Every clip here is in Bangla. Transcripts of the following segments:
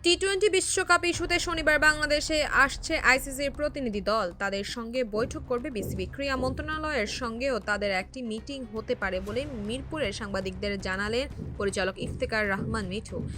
টি-20 বিশ্বকাপ ইস্যুতে শনিবার বাংলাদেশে আসছে আইসিসির প্রতিনিধি দল। তাদের সঙ্গে বৈঠক করবে বিসিবি। ক্রীড়া মন্ত্রণালয়ের সঙ্গেও তাদের একটি মিটিং হতে পারে বলে মিরপুরের সাংবাদিকদের জানালেন পরিচালক ইফতেখার রহমান মিঠু।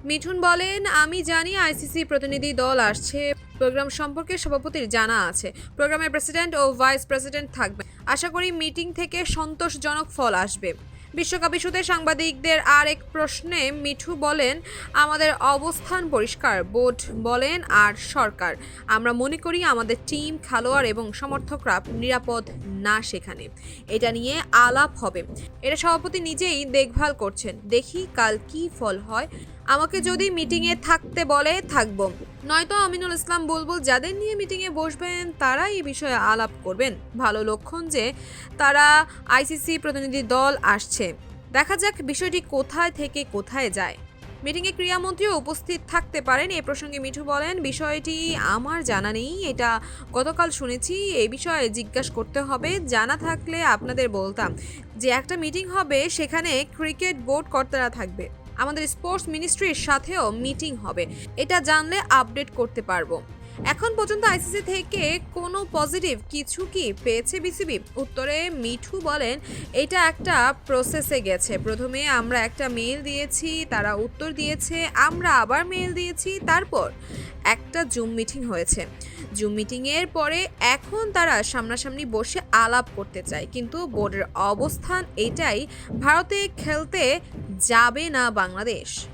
মিঠুন বলেন, আমি জানি আইসিসি প্রতিনিধি দল আসছে। প্রোগ্রাম সম্পর্কে সভাপতির জানা আছে। প্রোগ্রামের প্রেসিডেন্ট ও ভাইস প্রেসিডেন্ট থাকবে। আশা করি মিটিং থেকে সন্তোষজনক ফল আসবে। বিশ্বকাপ ইস্যুতে সাংবাদিকদের আরেক প্রশ্নে মিঠু বলেন, আমাদের অবস্থান পরিষ্কার। বোর্ড বলেন আর সরকার, আমরা মনে করি আমাদের টিম, খেলোয়াড় এবং সমর্থকরা নিরাপদ না সেখানে। এটা নিয়ে আলাপ হবে। এটা সভাপতি নিজেই দেখভাল করছেন। দেখি কাল কি ফল হয়। আমাকে যদি মিটিংয়ে থাকতে বলে থাকবো, নয়তো আমিনুল ইসলাম বুলবুল যাদের নিয়ে মিটিংয়ে বসবেন তারা এই বিষয়ে আলাপ করবেন। ভালো লক্ষণ যে তারা আইসিসি প্রতিনিধি দল আসছে। দেখা যাক বিষয়টি কোথায় থেকে কোথায় যায়। মিটিংয়ে ক্রীড়ামন্ত্রীও উপস্থিত থাকতে পারেন। এ প্রসঙ্গে মিঠু বলেন, বিষয়টি আমার জানা নেই, এটা গতকাল শুনেছি। এই বিষয়ে জিজ্ঞাসা করতে হবে। জানা থাকলে আপনাদের বলতাম যে একটা মিটিং হবে, সেখানে ক্রিকেট বোর্ড কর্তারা থাকবে। আমাদের স্পোর্টস মিনিস্ট্রির সাথেও মিটিং হবে। এটা জানলে আপডেট করতে পারবো। এখন পর্যন্ত আইসিসি থেকে কোনো পজিটিভ কিছু কি পেয়েছে বিসিবি? উত্তরে মিঠু বলেন, এটা একটা প্রসেসে গেছে। প্রথমে আমরা একটা মেইল দিয়েছি, তারা উত্তর দিয়েছে, আমরা আবার মেইল দিয়েছি, তারপর একটা জুম মিটিং হয়েছে। জুম মিটিংয়ের পরে এখন তারা সামনাসামনি বসে আলাপ করতে চায়। কিন্তু বোর্ডের অবস্থান এটাই, ভারতে খেলতে যাবে না বাংলাদেশ।